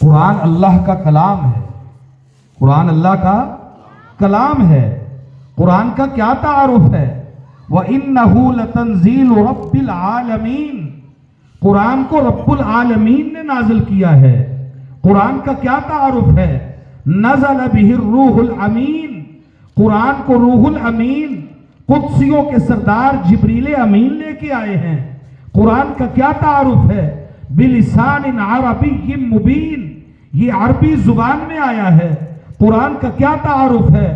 قرآن اللہ کا کلام ہے، قرآن اللہ کا کلام ہے۔ قرآن کا کیا تعارف ہے؟ وَإِنَّهُ لَتَنزِيلُ رَبِّ الْعَالَمِينَ، قرآن کو رب العالمین نے نازل کیا ہے۔ قرآن کا کیا تعارف ہے؟ نزل بہ الروح الامین، قرآن کو روح الامین قدسیوں کے سردار جبریل امین لے کے آئے ہیں۔ قرآن کا کیا تعارف ہے؟ بلسان عربی مبین، یہ عربی زبان میں آیا ہے۔ قرآن کا کیا تعارف ہے؟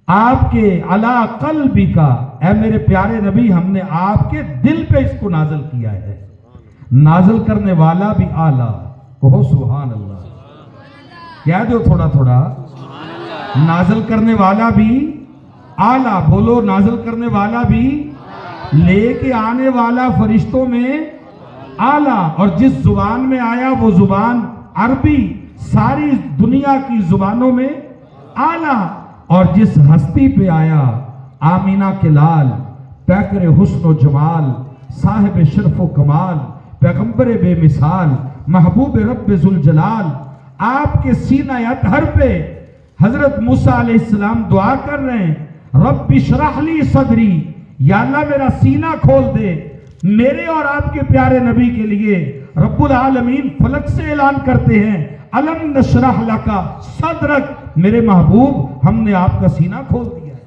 آپ کے علی قلبی کا، اے میرے پیارے نبی ہم نے آپ کے دل پہ اس کو نازل کیا ہے۔ نازل کرنے والا بھی اعلیٰ، کہو سبحان اللہ، کہہ دو تھوڑا تھوڑا، نازل کرنے والا بھی اعلیٰ، بولو نازل کرنے والا بھی، لے کے آنے والا فرشتوں میں اعلیٰ، اور جس زبان میں آیا وہ زبان عربی، ساری دنیا کی زبانوں میں اعلیٰ، اور جس ہستی پہ آیا آمینہ کے لال، پیکر حسن و جمال، صاحب شرف و کمال، پیغمبر بے مثال، محبوب رب ذوالجلال، آپ کے سینہ اطہر پہ حضرت موسیٰ علیہ السلام دعا کر رہے ہیں، رب اشرح لی صدری، یا اللہ میرا سینہ کھول دے۔ میرے اور آپ کے پیارے نبی کے لیے رب العالمین فلک سے اعلان کرتے ہیں، الم نشرح لکا صدرک، میرے محبوب ہم نے آپ کا سینہ کھول دیا ہے۔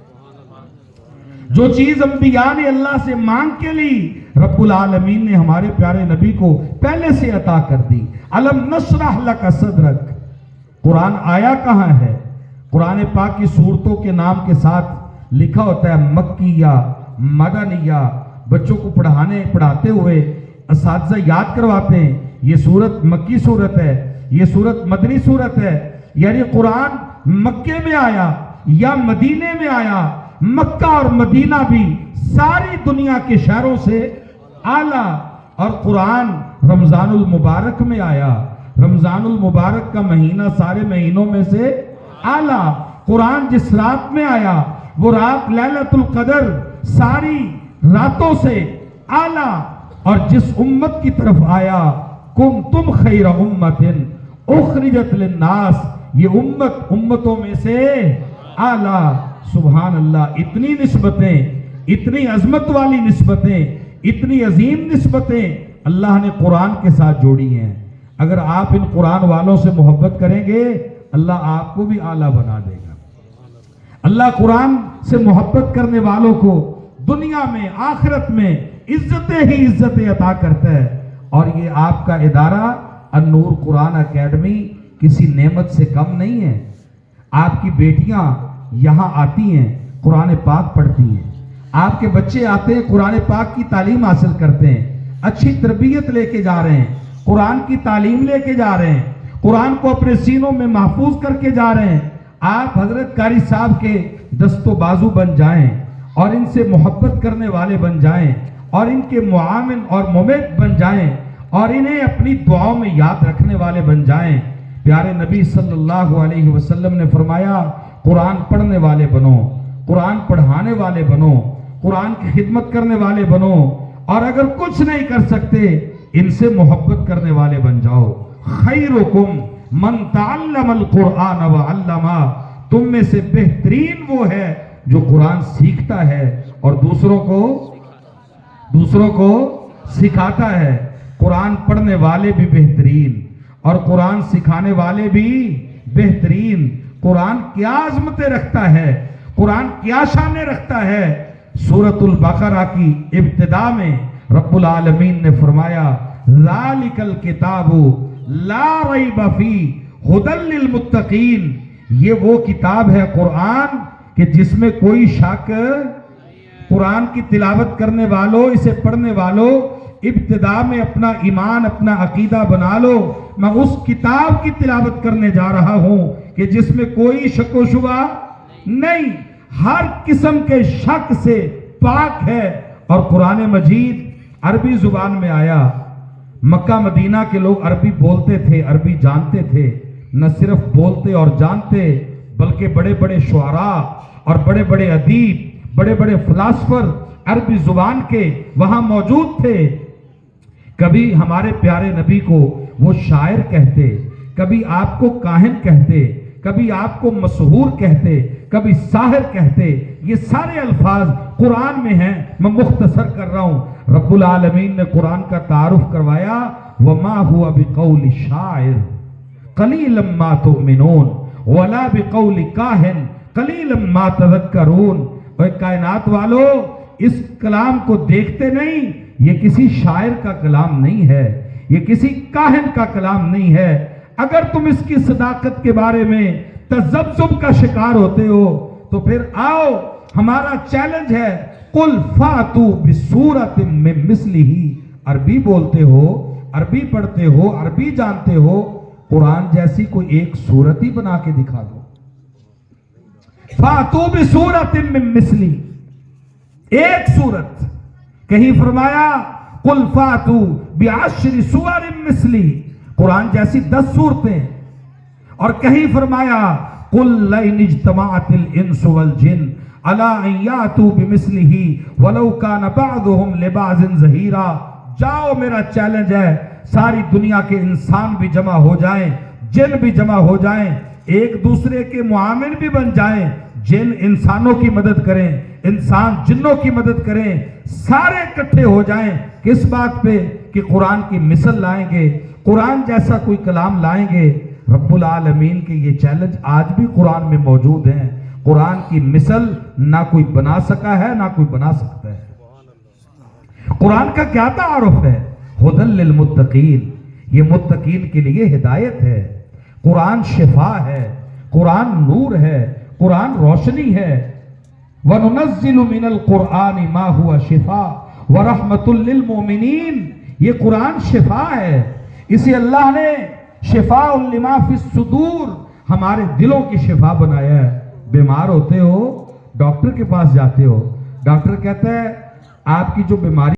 جو چیز انبیاء نے اللہ سے مانگ کے لی، رب العالمین نے ہمارے پیارے نبی کو پہلے سے عطا کر دی۔ الم نشرح لکا صدرک۔ قرآن آیا کہاں ہے؟ قرآن پاک کی سورتوں کے نام کے ساتھ لکھا ہوتا ہے مکیہ، مدنیہ، بچوں کو پڑھاتے ہوئے اساتذہ یاد کرواتے ہیں یہ سورت مکی سورت ہے، یہ سورت مدنی سورت ہے، یعنی قرآن مکے میں آیا یا مدینے میں آیا، مکہ اور مدینہ بھی ساری دنیا کے شہروں سے اعلیٰ، اور قرآن رمضان المبارک میں آیا، رمضان المبارک کا مہینہ سارے مہینوں میں سے اعلیٰ۔ قرآن جس رات میں آیا وہ رات لیلۃ القدر ساری راتوں سے اعلیٰ، اور جس امت کی طرف آیا کنتم خیر امت اخرجت للناس، یہ امتوں میں سے اعلیٰ۔ سبحان اللہ، اتنی نسبتیں، اتنی عظمت والی نسبتیں، اتنی عظیم نسبتیں اللہ نے قرآن کے ساتھ جوڑی ہیں۔ اگر آپ ان قرآن والوں سے محبت کریں گے اللہ آپ کو بھی اعلیٰ بنا دے گا۔ اللہ قرآن سے محبت کرنے والوں کو دنیا میں آخرت میں عزتیں ہی عزتیں عطا کرتا ہے، اور یہ آپ کا ادارہ النور قرآن اکیڈمی کسی نعمت سے کم نہیں ہے۔ آپ کی بیٹیاں یہاں آتی ہیں قرآن پاک پڑھتی ہیں، آپ کے بچے آتے ہیں قرآن پاک کی تعلیم حاصل کرتے ہیں، اچھی تربیت لے کے جا رہے ہیں، قرآن کی تعلیم لے کے جا رہے ہیں، قرآن کو اپنے سینوں میں محفوظ کر کے جا رہے ہیں۔ آپ حضرت قاری صاحب کے دست و بازو بن جائیں اور ان سے محبت کرنے والے بن جائیں اور ان کے معاون اور ممد بن جائیں اور انہیں اپنی دعاؤں میں یاد رکھنے والے بن جائیں۔ پیارے نبی صلی اللہ علیہ وسلم نے فرمایا قرآن پڑھنے والے بنو، قرآن پڑھانے والے بنو، قرآن کی خدمت کرنے والے بنو، اور اگر کچھ نہیں کر سکتے ان سے محبت کرنے والے بن جاؤ۔ خیرکم من تعلم القرآن وعلمہ، تم میں سے بہترین وہ ہے جو قرآن سیکھتا ہے اور دوسروں کو سکھاتا ہے۔ قرآن پڑھنے والے بھی بہترین اور قرآن سکھانے والے بھی بہترین۔ قرآن کیا عظمتیں رکھتا ہے، قرآن کیا شانیں رکھتا ہے۔ سورۃ البقرہ کی ابتدا میں رب العالمین نے فرمایا ذالک الکتاب لا ریب فیہ ھدی للمتقین، یہ وہ کتاب ہے قرآن کہ جس میں کوئی شک، قرآن کی تلاوت کرنے والوں، اسے پڑھنے والوں ابتدا میں اپنا ایمان اپنا عقیدہ بنا لو، میں اس کتاب کی تلاوت کرنے جا رہا ہوں کہ جس میں کوئی شک و شبہ نہیں، ہر قسم کے شک سے پاک ہے۔ اور قرآن مجید عربی زبان میں آیا، مکہ مدینہ کے لوگ عربی بولتے تھے، عربی جانتے تھے، نہ صرف بولتے اور جانتے بلکہ بڑے بڑے شعراء اور بڑے بڑے ادیب، بڑے بڑے فلاسفر عربی زبان کے وہاں موجود تھے۔ کبھی ہمارے پیارے نبی کو وہ شاعر کہتے، کبھی آپ کو کاہن کہتے، کبھی آپ کو مسحور کہتے، کبھی ساحر کہتے، یہ سارے الفاظ قرآن میں ہیں، میں مختصر کر رہا ہوں۔ رب العالمین نے قرآن کا تعارف کروایا، وَمَا هُوَ بِقَوْلِ شَاعِرٍ قَلِيلًا مَا تُؤْمِنُونَ وَلَا بِقَوْلِ كَاهِنٍ قَلِيلًا مَا تَذَكَّرُونَ۔ اے کائنات والو، اس کلام کو دیکھتے نہیں، یہ کسی شاعر کا کلام نہیں ہے، یہ کسی کاہن کا کلام نہیں ہے۔ اگر تم اس کی صداقت کے بارے میں تذبذب کا شکار ہوتے ہو تو پھر آؤ، ہمارا چیلنج ہے، قُلْ فَاتُوا بِسُورَةٍ مِّن مِثْلِهِ۔ عربی بولتے ہو، عربی پڑھتے ہو، عربی جانتے ہو، قرآن جیسی کوئی ایک سورت ہی بنا کے دکھا دو۔ فَاتُوا بِسُورَةٍ مِّن مِثْلِهِ، ایک سورت۔ کہیں فرمایا قُلْ فَاتُوا بِعَشْرِ سُوَرٍ مِثْلِهِ، قرآن جیسی 10 صورتیں، اور کہیں فرمایا قُلْ لَئِنِ اجْتَمَعَتِ الْإِنسُ وَالْجِنُّ عَلَىٰ أَن يَأْتُوا بِمِثْلِهِ وَلَوْ كَانَ بَعْضُهُمْ لِبَعْضٍ ظَهِيرًا۔ جاؤ، میرا چیلنج ہے، ساری دنیا کے انسان بھی جمع ہو جائیں، جن بھی جمع ہو جائیں، ایک دوسرے کے معاون بھی بن جائیں، جن انسانوں کی مدد کریں، انسان جنوں کی مدد کریں، سارے اکٹھے ہو جائیں، کس بات پہ؟ کہ قرآن کی مثل لائیں گے، قرآن جیسا کوئی کلام لائیں گے۔ رب العالمین کے یہ چیلنج آج بھی قرآن میں موجود ہیں۔ قرآن کی مثل نہ کوئی بنا سکا ہے، نہ کوئی بنا سکتا ہے۔ قرآن کا کیا تعارف ہے؟ ہدی للمتقین، یہ متقین کے لیے ہدایت ہے۔ قرآن شفا ہے، قرآن نور ہے، قرآن روشنی ہے۔ وَنُنَزِّلُ مِنَ الْقُرْآنِ مَا هُوَ شِفَاءٌ وَرَحْمَةٌ لِّلْمُؤْمِنِينَ، یہ قرآن شفا ہے، اسے اللہ نے شفاء لما فی الصدور، ہمارے دلوں کی شفا بنایا ہے۔ بیمار ہوتے ہو، ڈاکٹر کے پاس جاتے ہو، ڈاکٹر کہتا ہے آپ کی جو بیماری